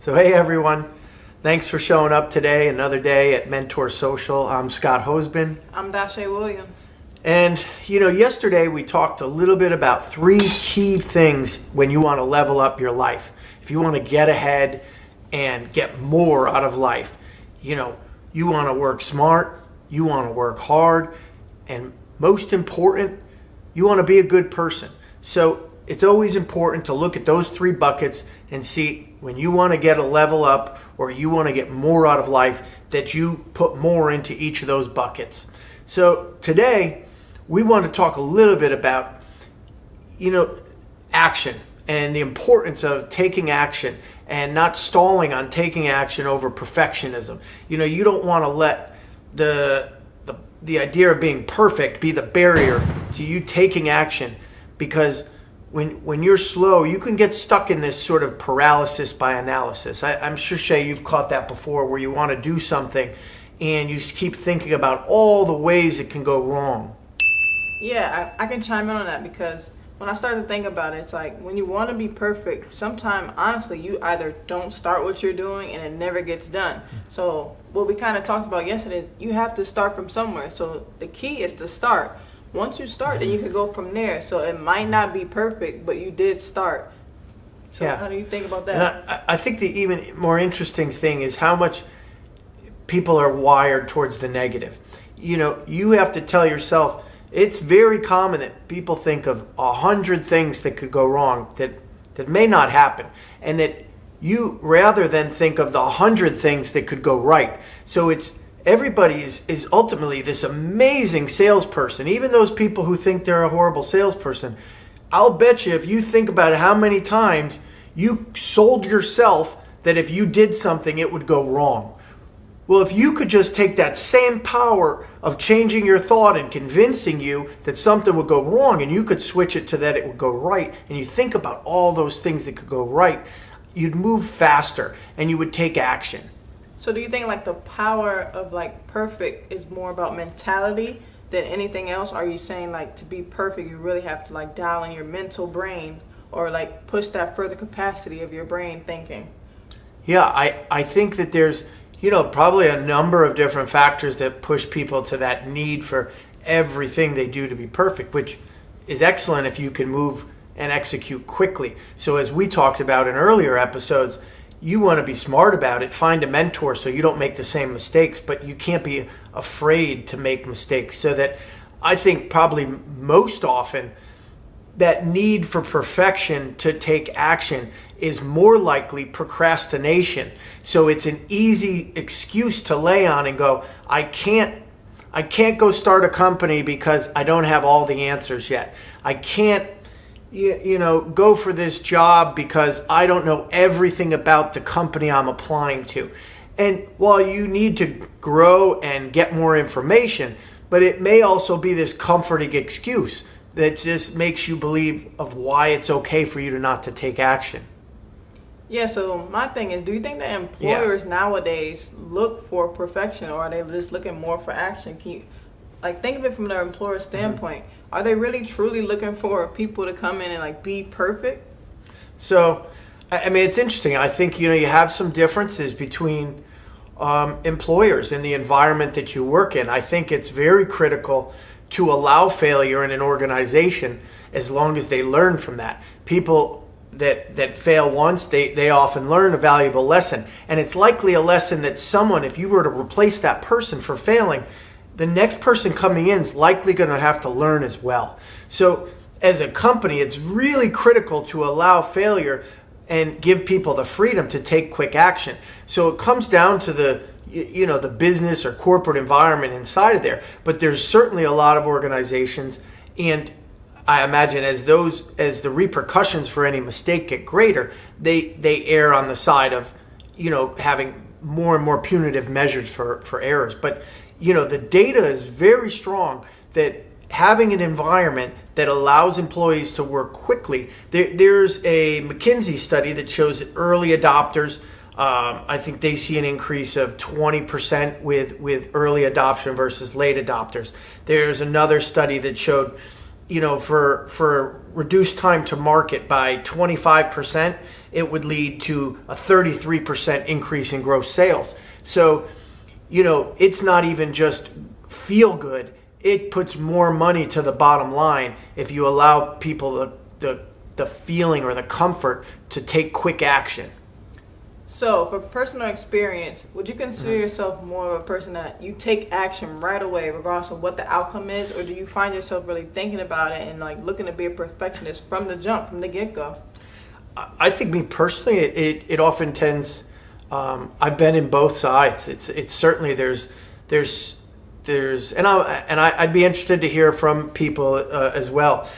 So hey everyone, thanks for showing up today, another day at MentorSocial. I'm Scott Hosbin. I'm Dashay Williams. And yesterday we talked a little bit about 3 key things when you want to level up your life. If you want to get ahead and get more out of life, you want to work smart, you want to work hard, and most important, you want to be a good person. So it's always important to look at those 3 buckets and see when you want to get a level up or you want to get more out of life, that you put more into each of those buckets. So today we want to talk a little bit about action and the importance of taking action and not stalling on taking action over perfectionism. You don't want to let the idea of being perfect be the barrier to you taking action, because when you're slow, you can get stuck in this sort of paralysis by analysis. I'm sure, Shay, you've caught that before, where you want to do something and you just keep thinking about all the ways it can go wrong. Yeah, I can chime in on that, because when I start to think about it, it's like when you want to be perfect, sometimes, honestly, you either don't start what you're doing and it never gets done. So what we kind of talked about yesterday is you have to start from somewhere. So the key is to start. Once you start, then you can go from there. So it might not be perfect, but you did start. So Yeah. How do you think about that? And I think the even more interesting thing is how much people are wired towards the negative. You have to tell yourself, it's very common that people think of 100 things that could go wrong that may not happen, and that you rather than think of the 100 things that could go right. So everybody is ultimately this amazing salesperson. Even those people who think they're a horrible salesperson, I'll bet you if you think about how many times you sold yourself that if you did something it would go wrong. Well, if you could just take that same power of changing your thought and convincing you that something would go wrong, and you could switch it to that it would go right, and you think about all those things that could go right, you'd move faster and you would take action. So do you think like the power of like perfect is more about mentality than anything else? Are you saying like to be perfect you really have to like dial in your mental brain, or like push that further capacity of your brain thinking? Yeah, I think that there's probably a number of different factors that push people to that need for everything they do to be perfect, which is excellent if you can move and execute quickly. So as we talked about in earlier episodes, you want to be smart about it. Find a mentor so you don't make the same mistakes, but you can't be afraid to make mistakes. So that I think probably most often that need for perfection to take action is more likely procrastination. So it's an easy excuse to lay on and go, I can't go start a company because I don't have all the answers yet. I can't go for this job because I don't know everything about the company I'm applying to. And while you need to grow and get more information, but it may also be this comforting excuse that just makes you believe of why it's okay for you to not to take action. Yeah, so my thing is, do you think that employers nowadays look for perfection, or are they just looking more for action? Can you think of it from their employer standpoint? Are they really truly looking for people to come in and like be perfect? So, I mean, it's interesting. I think, you have some differences between employers in the environment that you work in. I think it's very critical to allow failure in an organization as long as they learn from that. People that fail once, they often learn a valuable lesson. And it's likely a lesson that someone, if you were to replace that person for failing, the next person coming in is likely going to have to learn as well. So as a company, it's really critical to allow failure and give people the freedom to take quick action. So it comes down to the business or corporate environment inside of there. But there's certainly a lot of organizations, and I imagine as the repercussions for any mistake get greater, they err on the side of having more and more punitive measures for errors. But the data is very strong that having an environment that allows employees to work quickly. There's a McKinsey study that shows that early adopters, I think they see an increase of 20% with early adoption versus late adopters. There's another study that showed for reduced time to market by 25%, it would lead to a 33% increase in gross sales. So, it's not even just feel good. It puts more money to the bottom line if you allow people the feeling or the comfort to take quick action. So, for personal experience, would you consider yourself more of a person that you take action right away, regardless of what the outcome is, or do you find yourself really thinking about it and like looking to be a perfectionist from the jump, from the get-go? I think me personally, it often tends. I've been in both sides. It's certainly there's and I'd be interested to hear from people as well.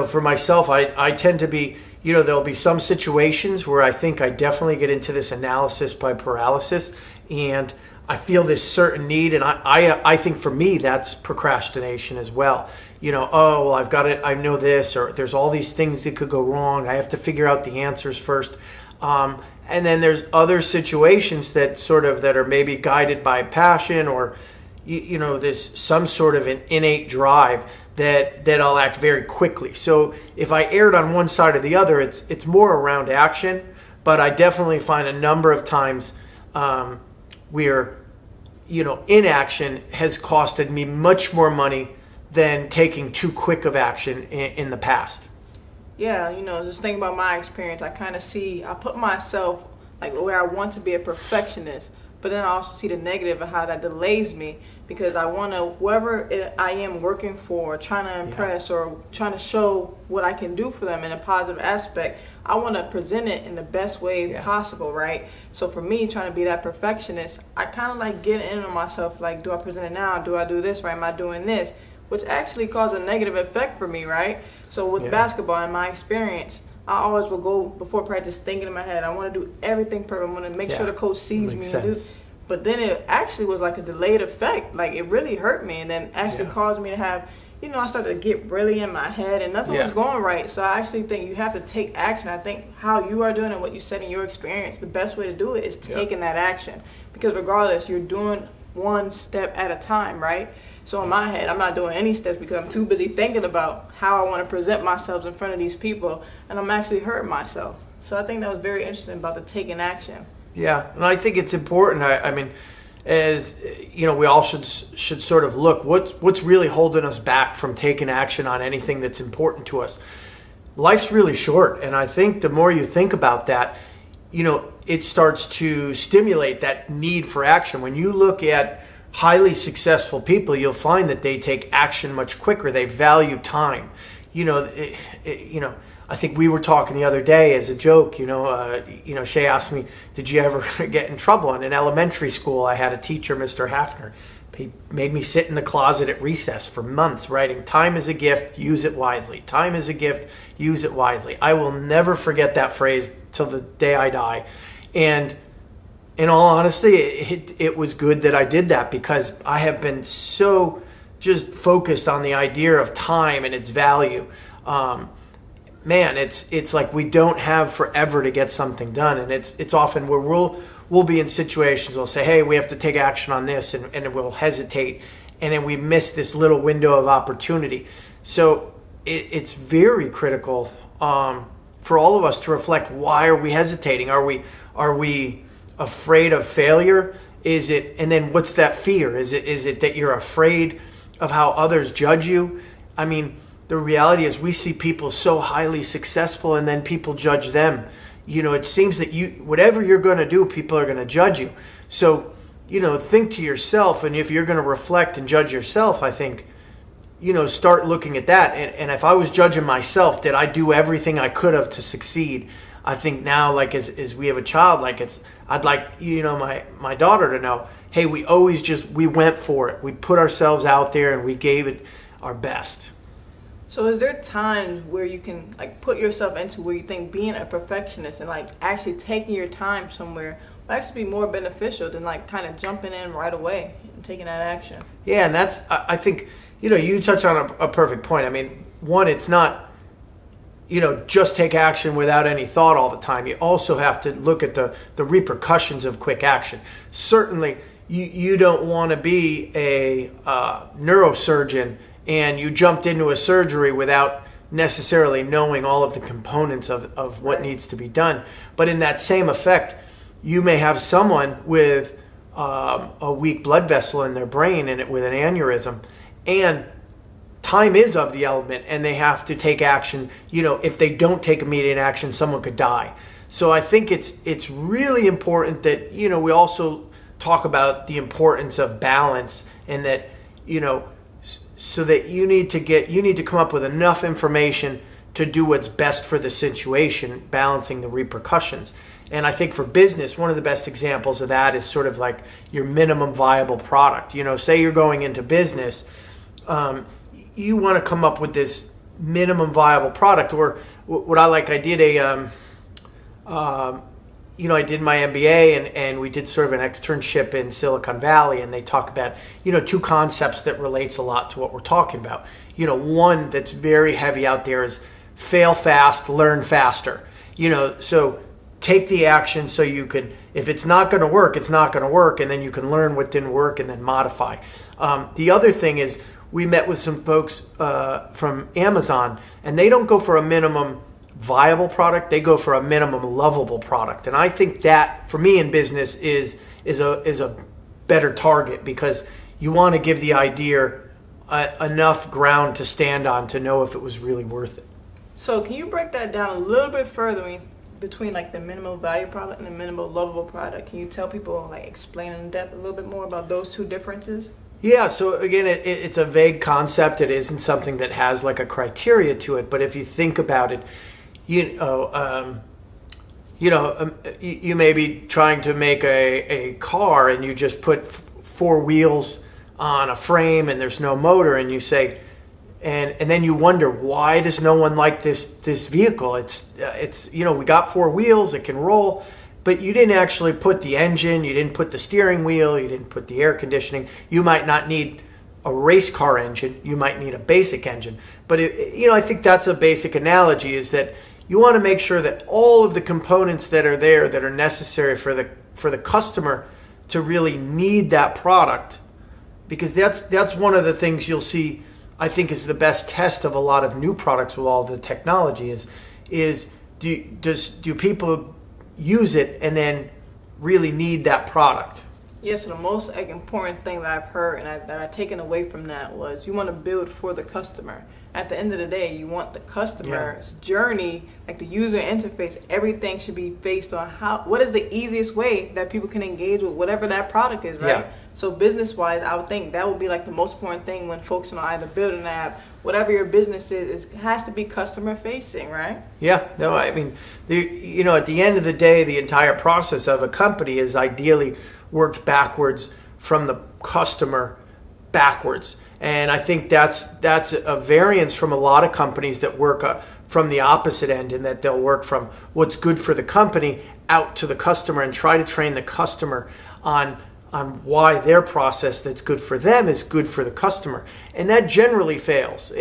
For myself, I tend to be. There'll be some situations where I think I definitely get into this analysis by paralysis, and I feel this certain need, and I think for me that's procrastination as well. Oh, well, I've got it, I know this, or there's all these things that could go wrong. I have to figure out the answers first. And then there's other situations that are maybe guided by passion or this some sort of an innate drive that I'll act very quickly. So if I erred on one side or the other, it's more around action. But I definitely find a number of times where inaction has costed me much more money than taking too quick of action in the past. Yeah, just thinking about my experience, I put myself like where I want to be a perfectionist, but then I also see the negative of how that delays me, because I want to, whoever I am working for, trying to impress or trying to show what I can do for them in a positive aspect, I want to present it in the best way possible, right? So for me, trying to be that perfectionist, I kind of like get in on myself, like, do I present it now? Do I do this right? Am I doing this? Which actually caused a negative effect for me, right? So with basketball, in my experience, I always will go before practice thinking in my head, I want to do everything perfect. I want to make sure the coach sees me. But then it actually was like a delayed effect. Like, it really hurt me, and then actually caused me to have, I started to get really in my head, and nothing was going right. So I actually think you have to take action. I think how you are doing and what you said in your experience, the best way to do it is taking that action. Because regardless, you're doing one step at a time, right? So in my head, I'm not doing any steps because I'm too busy thinking about how I want to present myself in front of these people, and I'm actually hurting myself. So I think that was very interesting about the taking action. Yeah, and I think it's important. I mean, as we all should sort of look what's really holding us back from taking action on anything that's important to us. Life's really short, and I think the more you think about that, it starts to stimulate that need for action. When you look at highly successful people, you'll find that they take action much quicker. They value time. I think we were talking the other day as a joke. Shay asked me, "Did you ever get in trouble?" And in elementary school, I had a teacher, Mr. Hafner. He made me sit in the closet at recess for months, writing, "Time is a gift, use it wisely. Time is a gift, use it wisely." I will never forget that phrase till the day I die. And in all honesty, it was good that I did that, because I have been so just focused on the idea of time and its value. It's like we don't have forever to get something done, and it's often where we'll be in situations, we'll say, hey, we have to take action on this, and we'll hesitate, and then we miss this little window of opportunity. So it's very critical for all of us to reflect, why are we hesitating? Are we afraid of failure? Is it, and then what's that fear? Is it that you're afraid of how others judge you? I mean, the reality is we see people so highly successful, and then people judge them. It seems that whatever you're going to do, people are going to judge you. So, think to yourself, and if you're going to reflect and judge yourself, I think, start looking at that. And if I was judging myself, did I do everything I could have to succeed? I think now, like as we have a child, I'd like my daughter to know, hey, we went for it. We put ourselves out there and we gave it our best. So is there times where you can put yourself into where you think being a perfectionist and actually taking your time somewhere will actually be more beneficial than kind of jumping in right away and taking that action? Yeah, and that's, I think, you touch on a perfect point. I mean, one, it's not, just take action without any thought all the time. You also have to look at the repercussions of quick action. Certainly, you don't want to be a neurosurgeon and you jumped into a surgery without necessarily knowing all of the components of what needs to be done. But in that same effect, you may have someone with a weak blood vessel in their brain and with an aneurysm, and time is of the element, and they have to take action. If they don't take immediate action, someone could die. So I think it's really important that we also talk about the importance of balance, and that so that you need to come up with enough information to do what's best for the situation, balancing the repercussions. And I think for business, one of the best examples of that is sort of like your minimum viable product. Say you're going into business, you want to come up with this minimum viable product. Or what I did I did my MBA, and we did sort of an externship in Silicon Valley, and they talk about, two concepts that relates a lot to what we're talking about. One that's very heavy out there is fail fast, learn faster. So take the action so you can, if it's not going to work, it's not going to work, and then you can learn what didn't work and then modify. The other thing is, we met with some folks from Amazon, and they don't go for a minimum viable product, they go for a minimum lovable product. And I think that, for me in business, is a better target, because you want to give the idea enough ground to stand on to know if it was really worth it. So can you break that down a little bit further between like the minimum value product and the minimum lovable product? Can you tell people, explain in depth a little bit more about those two differences? Yeah, so again, it's a vague concept. It isn't something that has like a criteria to it. But if you think about it, you may be trying to make a car, and you just put four wheels on a frame and there's no motor, and you say, and then you wonder, why does no one like this vehicle? It's we got four wheels, it can roll, but you didn't actually put the engine, you didn't put the steering wheel, you didn't put the air conditioning. You might not need a race car engine, you might need a basic engine. But I think that's a basic analogy, is that you want to make sure that all of the components that are there, that are necessary for the customer to really need that product, because that's one of the things you'll see, I think, is the best test of a lot of new products with all the technology is do people use it and then really need that product? Yes, so the most important thing that I've heard and that I've taken away from that was, you want to build for the customer. At the end of the day, you want the customer's journey, like the user interface, everything should be based on what is the easiest way that people can engage with whatever that product is, right? Yeah. So business-wise, I would think that would be like the most important thing when focusing on either building an app, whatever your business is, it has to be customer-facing, right? Yeah, no, I mean, at the end of the day, the entire process of a company is ideally worked backwards from the customer backwards. And I think that's a variance from a lot of companies that work from the opposite end, in that they'll work from what's good for the company out to the customer and try to train the customer on why their process that's good for them is good for the customer. And that generally fails.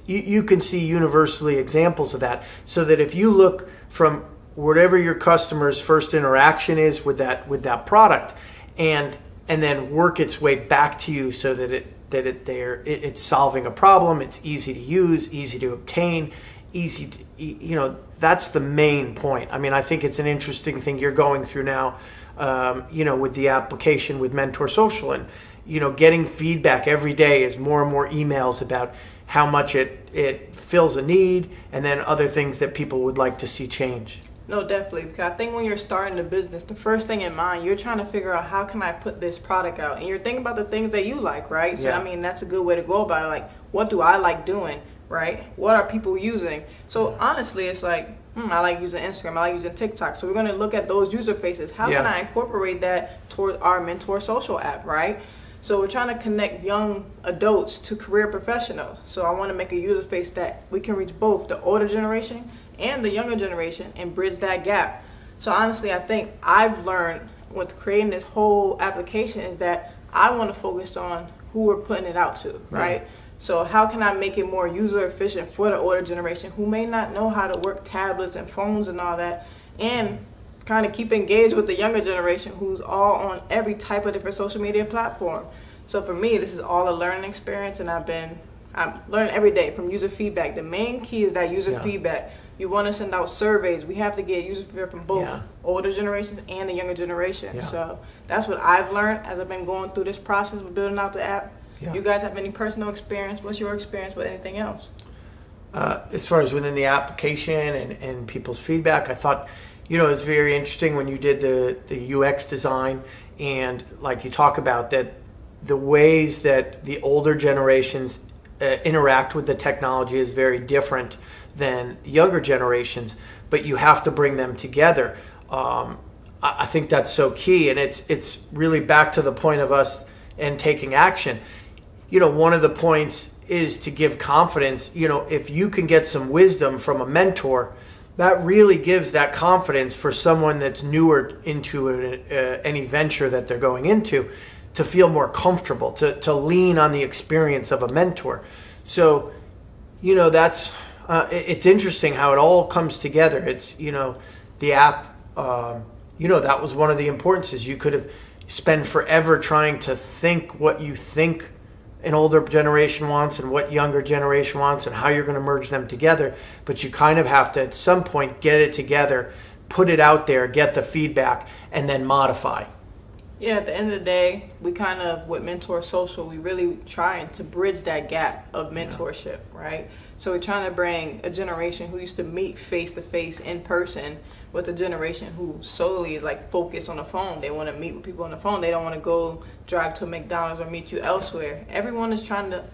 You can see universally examples of that, so that if you look from whatever your customer's first interaction is with that product, and then work its way back to you so that it's solving a problem, it's easy to use, easy to obtain, easy to, that's the main point. I mean, I think it's an interesting thing you're going through now, with the application with MentorSocial, and getting feedback every day is more and more emails about how much it fills a need, and then other things that people would like to see change. No, definitely, because I think when you're starting a business, the first thing in mind, you're trying to figure out, how can I put this product out? And you're thinking about the things that you like, right? So, yeah. I mean, that's a good way to go about it. Like, what do I like doing, right? What are people using? So, honestly, it's like, I like using Instagram, I like using TikTok. So, we're going to look at those user faces. How can I incorporate that toward our MentorSocial app, right? So, we're trying to connect young adults to career professionals. So, I want to make a user face that we can reach both the older generation and the younger generation and bridge that gap. So honestly, I think I've learned with creating this whole application is that I want to focus on who we're putting it out to, right? So how can I make it more user efficient for the older generation who may not know how to work tablets and phones and all that, and kind of keep engaged with the younger generation who's all on every type of different social media platform. So for me, this is all a learning experience, and I've been I'm learning every day from user feedback. The main key is that user feedback. You want to send out surveys. We have to get user feedback from both older generations and the younger generation. Yeah. So that's what I've learned as I've been going through this process of building out the app. Yeah. You guys have any personal experience? What's your experience with anything else? As far as within the application and people's feedback, I thought, it's very interesting when you did the UX design, and like you talk about that, the ways that the older generations interact with the technology is very different than younger generations, but you have to bring them together. I think that's so key, and it's really back to the point of us and taking action. One of the points is to give confidence. If you can get some wisdom from a mentor, that really gives that confidence for someone that's newer into any venture that they're going into, to feel more comfortable, to lean on the experience of a mentor. So, that's it's interesting how it all comes together. It's, the app, that was one of the importances. You could have spent forever trying to think what you think an older generation wants and what younger generation wants and how you're going to merge them together. But you kind of have to, at some point, get it together, put it out there, get the feedback, and then modify. Yeah, at the end of the day, we kind of, with MentorSocial, we really trying to bridge that gap of mentorship, right? So we're trying to bring a generation who used to meet face-to-face in person with a generation who solely is like focused on the phone. They want to meet with people on the phone. They don't want to go drive to a McDonald's or meet you elsewhere. Everyone is trying to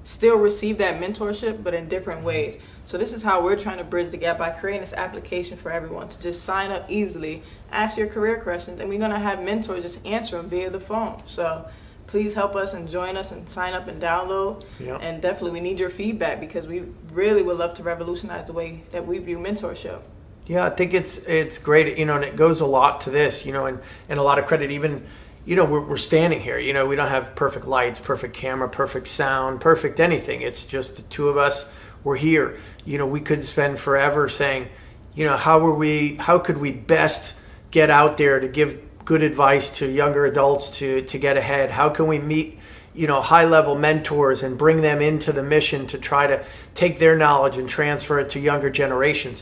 still receive that mentorship, but in different ways. So this is how we're trying to bridge the gap by creating this application for everyone to just sign up easily, ask your career questions, and we're going to have mentors just answer them via the phone. So please help us and join us and sign up and download. Yep. And definitely we need your feedback, because we really would love to revolutionize the way that we view mentorship. Yeah, I think it's great, and it goes a lot to this, and a lot of credit. Even, we're standing here, we don't have perfect lights, perfect camera, perfect sound, perfect anything. It's just the two of us. We're here. We could spend forever saying, how could we best get out there to give good advice to younger adults to get ahead? How can we meet, high-level mentors and bring them into the mission to try to take their knowledge and transfer it to younger generations?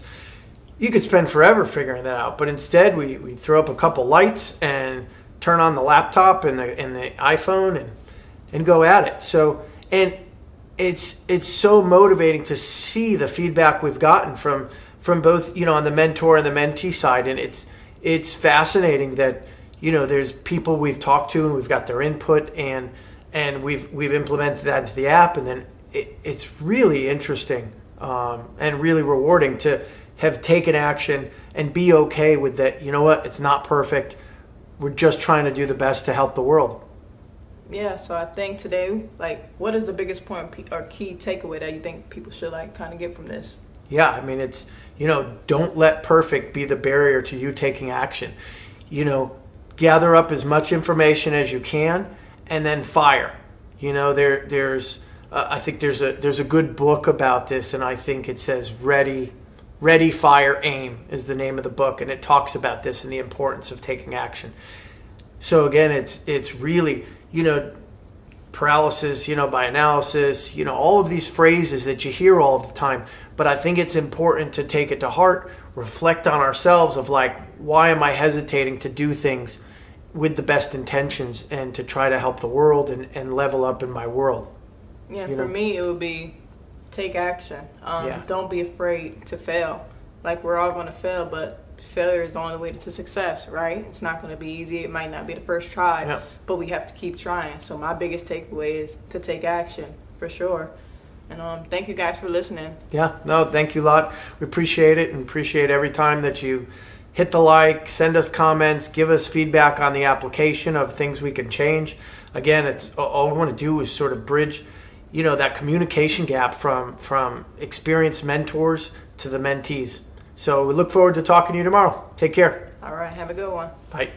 You could spend forever figuring that out, but instead we throw up a couple lights and turn on the laptop and the iPhone and go at it. So, and it's so motivating to see the feedback we've gotten from both, on the mentor and the mentee side, and it's fascinating that there's people we've talked to and we've got their input and we've implemented that into the app, and then it's really interesting and really rewarding to have taken action and be okay with that. It's not perfect. We're just trying to do the best to help the world. Yeah, so I think today, what is the biggest point or key takeaway that you think people should kind of get from this? Yeah, I mean, it's, don't let perfect be the barrier to you taking action. Gather up as much information as you can and then fire. There's I think there's a good book about this, and I think it says Ready, Fire, Aim is the name of the book, and it talks about this and the importance of taking action. So again, it's really, paralysis, by analysis, all of these phrases that you hear all the time. But I think it's important to take it to heart, reflect on ourselves of why am I hesitating to do things with the best intentions and to try to help the world and level up in my world. Yeah, for me, it would be take action. Don't be afraid to fail. We're all going to fail, but failure is the only way to success, right? It's not going to be easy. It might not be the first try, but we have to keep trying. So my biggest takeaway is to take action, for sure. And thank you guys for listening. Yeah, no, thank you a lot. We appreciate it, and appreciate every time that you hit the like, send us comments, give us feedback on the application of things we can change. Again, it's all we want to do is sort of bridge that communication gap from experienced mentors to the mentees. So we look forward to talking to you tomorrow. Take care. All right. Have a good one. Bye.